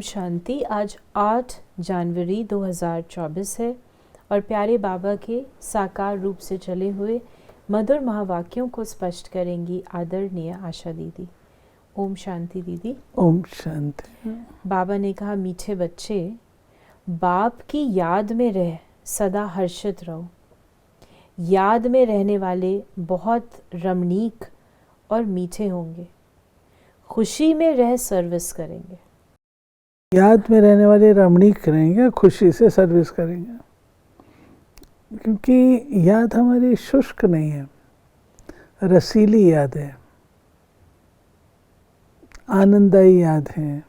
शांति। आज 8 जनवरी 2024 है और प्यारे बाबा के साकार रूप से चले हुए मधुर महावाक्यों को स्पष्ट करेंगी आदरणीय आशा दीदी। ओम शांति दीदी। ओम शांति। बाबा ने कहा, मीठे बच्चे, बाप की याद में रह सदा हर्षित रहो। याद में रहने वाले बहुत रमणीक और मीठे होंगे। खुशी में रह सर्विस करेंगे। याद में रहने वाले रमणीक रहेंगे, खुशी से सर्विस करेंगे, क्योंकि याद हमारी शुष्क नहीं है, रसीली याद है, आनंददायी याद है।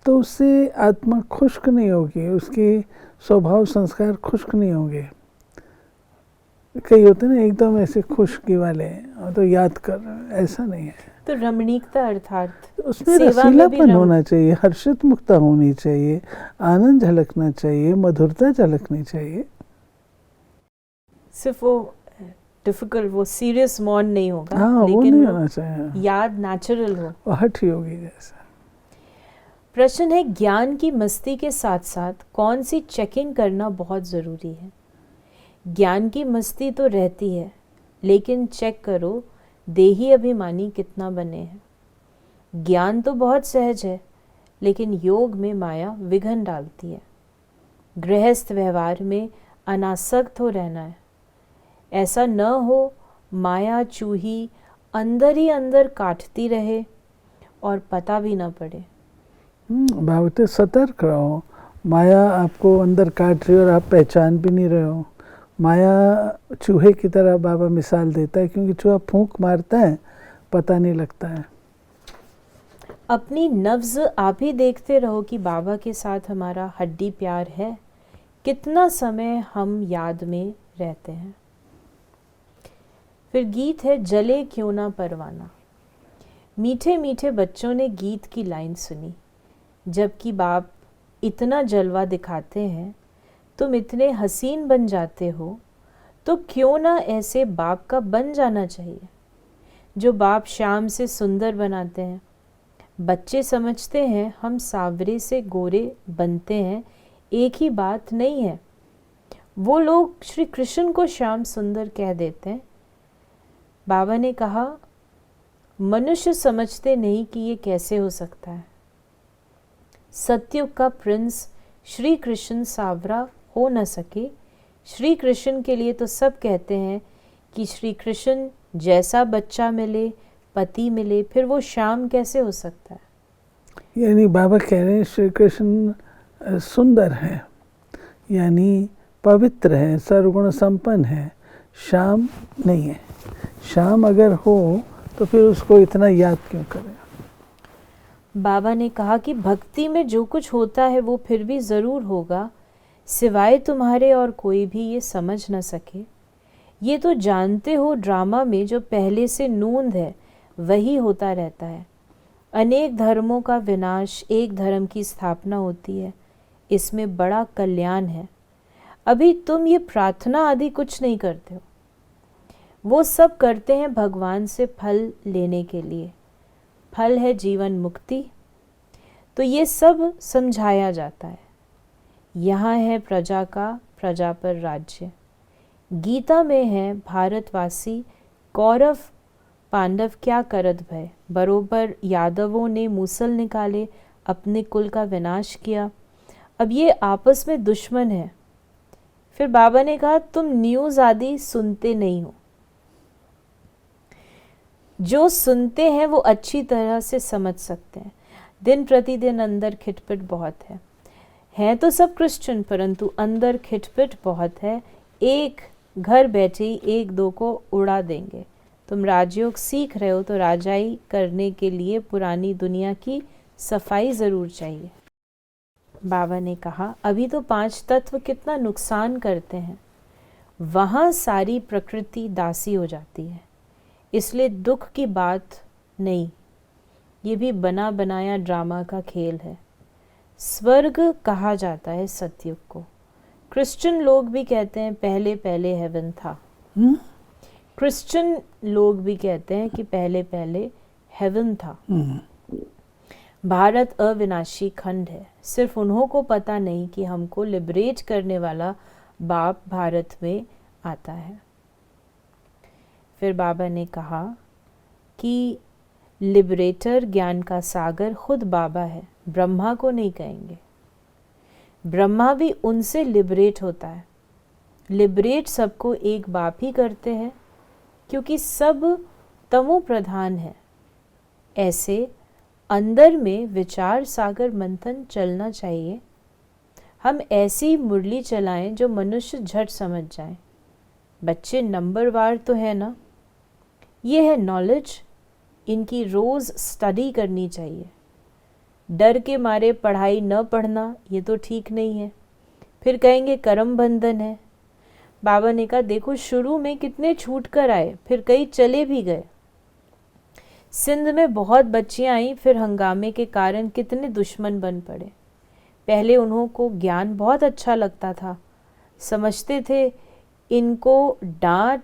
तो उससे आत्मा खुश्क नहीं होगी, उसके स्वभाव संस्कार खुश्क नहीं होंगे। कई होते ना एकदम ऐसे खुशकी वाले, और तो याद कर, ऐसा नहीं है। तो रमणीकता अर्थात उसमें रसीलापन होना चाहिए, हर्षित मुक्ता होनी चाहिए, आनंद झलकना चाहिए, मधुरता झलकनी चाहिए। सिर्फ वो डिफिकल्ट, वो सीरियस मौन नहीं होगा। हाँ, लेकिन वो नहीं होना चाहिए, याद नेचुरल हो, हठी होगी जैसा। प्रश्न है, ज्ञान की मस्ती के साथ साथ कौन सी चेकिंग करना बहुत ज़रूरी है? ज्ञान की मस्ती तो रहती है, लेकिन चेक करो देही अभिमानी कितना बने हैं। ज्ञान तो बहुत सहज है, लेकिन योग में माया विघन डालती है। गृहस्थ व्यवहार में अनासक्त हो रहना है। ऐसा न हो माया चूही अंदर ही अंदर काटती रहे और पता भी न पड़े। भावते सतर्क रहो, माया आपको अंदर काट रही हो और आप पहचान भी नहीं रहे हो। माया चूहे की तरह बाबा मिसाल देता है, क्योंकि चूहा फूंक मारता है, पता नहीं लगता है। अपनी नब्ज आप ही देखते रहो कि बाबा के साथ हमारा हड्डी प्यार है। कितना समय हम याद में रहते हैं। फिर गीत है, जले क्यों ना परवाना। मीठे मीठे बच्चों ने गीत की लाइन सुनी, जबकि बाप इतना जलवा दिखाते हैं, तुम इतने हसीन बन जाते हो, तो क्यों ना ऐसे बाप का बन जाना चाहिए, जो बाप शाम से सुंदर बनाते हैं। बच्चे समझते हैं हम सावरे से गोरे बनते हैं, एक ही बात नहीं है। वो लोग श्री कृष्ण को श्याम सुंदर कह देते हैं। बाबा ने कहा, मनुष्य समझते नहीं कि ये कैसे हो सकता है। सतयुग का प्रिंस श्री कृष्ण सावरा हो न सके। श्री कृष्ण के लिए तो सब कहते हैं कि श्री कृष्ण जैसा बच्चा मिले, पति मिले, फिर वो श्याम कैसे हो सकता है? यानी बाबा कह रहे हैं श्री कृष्ण सुंदर है, यानी पवित्र है, सर्वगुण संपन्न है, श्याम नहीं है। श्याम अगर हो तो फिर उसको इतना याद क्यों करें? बाबा ने कहा कि भक्ति में जो कुछ होता है वो फिर भी ज़रूर होगा, सिवाय तुम्हारे और कोई भी ये समझ न सके। ये तो जानते हो, ड्रामा में जो पहले से नूंद है वही होता रहता है। अनेक धर्मों का विनाश, एक धर्म की स्थापना होती है। इसमें बड़ा कल्याण है। अभी तुम ये प्रार्थना आदि कुछ नहीं करते हो, वो सब करते हैं भगवान से फल लेने के लिए। फल है जीवन मुक्ति, तो ये सब समझाया जाता है। यहाँ है प्रजा का प्रजा पर राज्य। गीता में है, भारतवासी कौरव पांडव क्या करत भय। बरोबर यादवों ने मूसल निकाले, अपने कुल का विनाश किया। अब ये आपस में दुश्मन है। फिर बाबा ने कहा, तुम न्यूज़ आदि सुनते नहीं हो। जो सुनते हैं वो अच्छी तरह से समझ सकते हैं। दिन प्रतिदिन अंदर खिटपिट बहुत है। हैं तो सब क्रिश्चियन, परंतु अंदर खिटपिट बहुत है। एक घर बैठे ही एक दो को उड़ा देंगे। तुम राजयोग सीख रहे हो तो राजाई करने के लिए पुरानी दुनिया की सफाई ज़रूर चाहिए। बाबा ने कहा, अभी तो 5 तत्व कितना नुकसान करते हैं, वहाँ सारी प्रकृति दासी हो जाती है। इसलिए दुख की बात नहीं, ये भी बना बनाया ड्रामा का खेल है। स्वर्ग कहा जाता है सतयुग को। क्रिश्चियन लोग भी कहते हैं पहले पहले हेवन था। क्रिश्चियन लोग भी कहते हैं कि पहले पहले हेवन था। भारत अविनाशी खंड है, सिर्फ उन्हों को पता नहीं कि हमको लिबरेट करने वाला बाप भारत में आता है। फिर बाबा ने कहा कि लिबरेटर ज्ञान का सागर खुद बाबा है, ब्रह्मा को नहीं कहेंगे। ब्रह्मा भी उनसे लिबरेट होता है। लिबरेट सबको एक बाप ही करते हैं, क्योंकि सब तमो प्रधान है। ऐसे अंदर में विचार सागर मंथन चलना चाहिए। हम ऐसी मुरली चलाएं जो मनुष्य झट समझ जाए। बच्चे नंबरवार तो है ना, ये है नॉलेज, इनकी रोज़ स्टडी करनी चाहिए। डर के मारे पढ़ाई न पढ़ना ये तो ठीक नहीं है। फिर कहेंगे कर्म बंधन है। बाबा ने कहा देखो शुरू में कितने छूट कर आए, फिर कई चले भी गए। सिंध में बहुत बच्चियां आई, फिर हंगामे के कारण कितने दुश्मन बन पड़े। पहले उन्हों को ज्ञान बहुत अच्छा लगता था, समझते थे इनको डांट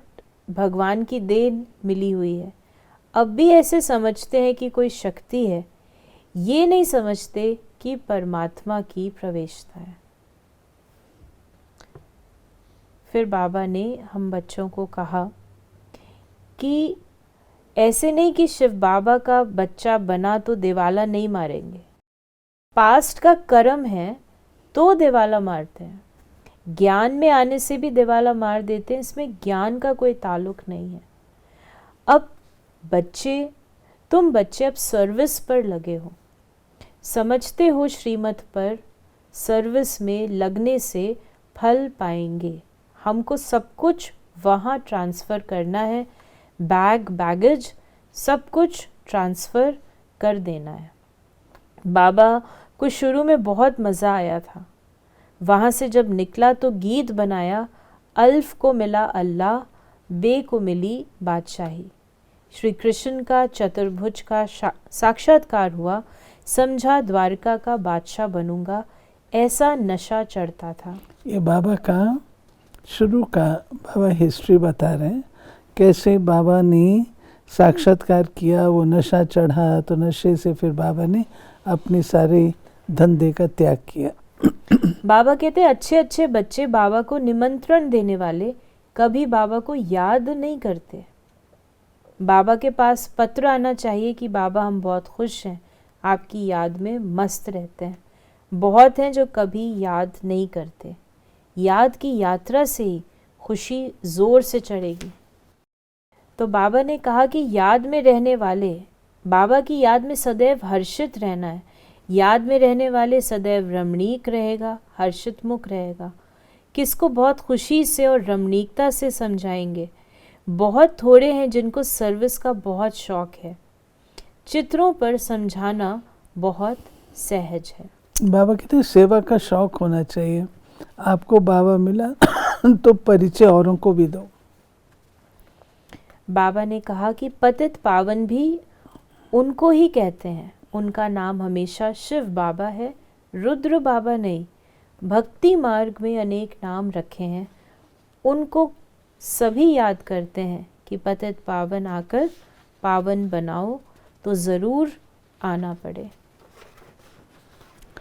भगवान की देन मिली हुई है। अब भी ऐसे समझते हैं कि कोई शक्ति है, ये नहीं समझते कि परमात्मा की प्रवेशता है। फिर बाबा ने हम बच्चों को कहा कि ऐसे नहीं कि शिव बाबा का बच्चा बना तो दिवाला नहीं मारेंगे। पास्ट का कर्म है तो दिवाला मारते हैं, ज्ञान में आने से भी दिवाला मार देते हैं। इसमें ज्ञान का कोई ताल्लुक नहीं है। अब तुम बच्चे अब सर्विस पर लगे हो, समझते हो श्रीमत पर सर्विस में लगने से फल पाएंगे। हमको सब कुछ वहाँ ट्रांसफ़र करना है, बैगेज सब कुछ ट्रांसफ़र कर देना है। बाबा को शुरू में बहुत मज़ा आया था। वहाँ से जब निकला तो गीत बनाया, अल्फ को मिला अल्लाह, बे को मिली बादशाही। श्री कृष्ण का चतुर्भुज का साक्षात्कार हुआ, समझा द्वारका का बादशाह बनूंगा, ऐसा नशा चढ़ता था। ये बाबा का शुरू का बाबा हिस्ट्री बता रहे हैं, कैसे बाबा ने साक्षात्कार किया, वो नशा चढ़ा, तो नशे से फिर बाबा ने अपनी सारी धंधे का त्याग किया। बाबा कहते अच्छे अच्छे बच्चे बाबा को निमंत्रण देने वाले कभी बाबा को याद नहीं करते। बाबा के पास पत्र आना चाहिए कि बाबा हम बहुत खुश हैं, आपकी याद में मस्त रहते हैं। बहुत हैं जो कभी याद नहीं करते। याद की यात्रा से ही खुशी ज़ोर से चढ़ेगी। तो बाबा ने कहा कि याद में रहने वाले, बाबा की याद में सदैव हर्षित रहना है। याद में रहने वाले सदैव रमणीक रहेगा, हर्षित मुख रहेगा। किसको बहुत खुशी से और रमणीकता से समझाएंगे। बहुत थोड़े हैं जिनको सर्विस का बहुत शौक है। चित्रों पर समझाना बहुत सहज है। बाबा कहते हैं सेवा का शौक होना चाहिए। आपको बाबा मिला तो परिचय औरों को भी दो। बाबा ने कहा कि पतित पावन भी उनको ही कहते हैं, उनका नाम हमेशा शिव बाबा है, रुद्र बाबा नहीं। भक्ति मार्ग में अनेक नाम रखे हैं, उनको सभी याद करते हैं कि पतित पावन आकर पावन बनाओ, तो ज़रूर आना पड़े।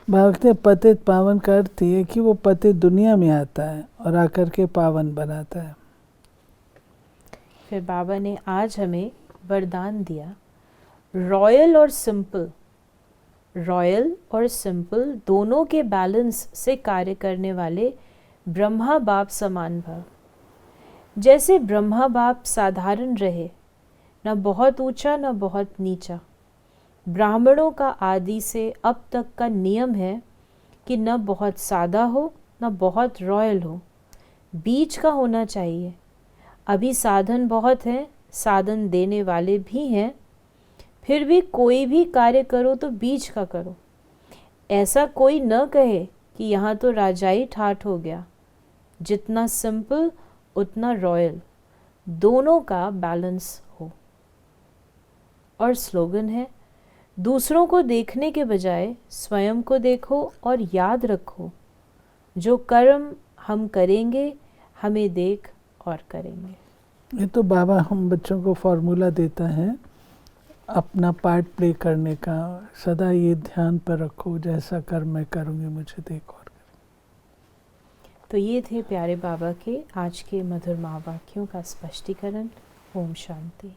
बाबा कहते हैं पतित पावन का अर्थ ये कि वो पतित दुनिया में आता है और आकर के पावन बनाता है। फिर बाबा ने आज हमें वरदान दिया, रॉयल और सिंपल, रॉयल और सिंपल दोनों के बैलेंस से कार्य करने वाले ब्रह्मा बाप समान भव। जैसे ब्रह्मा बाप साधारण रहे, न बहुत ऊंचा न बहुत नीचा। ब्राह्मणों का आदि से अब तक का नियम है कि न बहुत सादा हो न बहुत रॉयल हो, बीच का होना चाहिए। अभी साधन बहुत हैं, साधन देने वाले भी हैं, फिर भी कोई भी कार्य करो तो बीच का करो। ऐसा कोई न कहे कि यहाँ तो राजाई ठाठ हो गया। जितना सिंपल उतना रॉयल, दोनों का बैलेंस हो। और स्लोगन है, दूसरों को देखने के बजाय स्वयं को देखो और याद रखो, जो कर्म हम करेंगे हमें देख और करेंगे। ये तो बाबा हम बच्चों को फॉर्मूला देता है, अपना पार्ट प्ले करने का, सदा ये ध्यान पर रखो जैसा कर मैं करूँगी मुझे देखो। तो ये थे प्यारे बाबा के आज के मधुर महावाक्यों का स्पष्टीकरण। ओम शांति।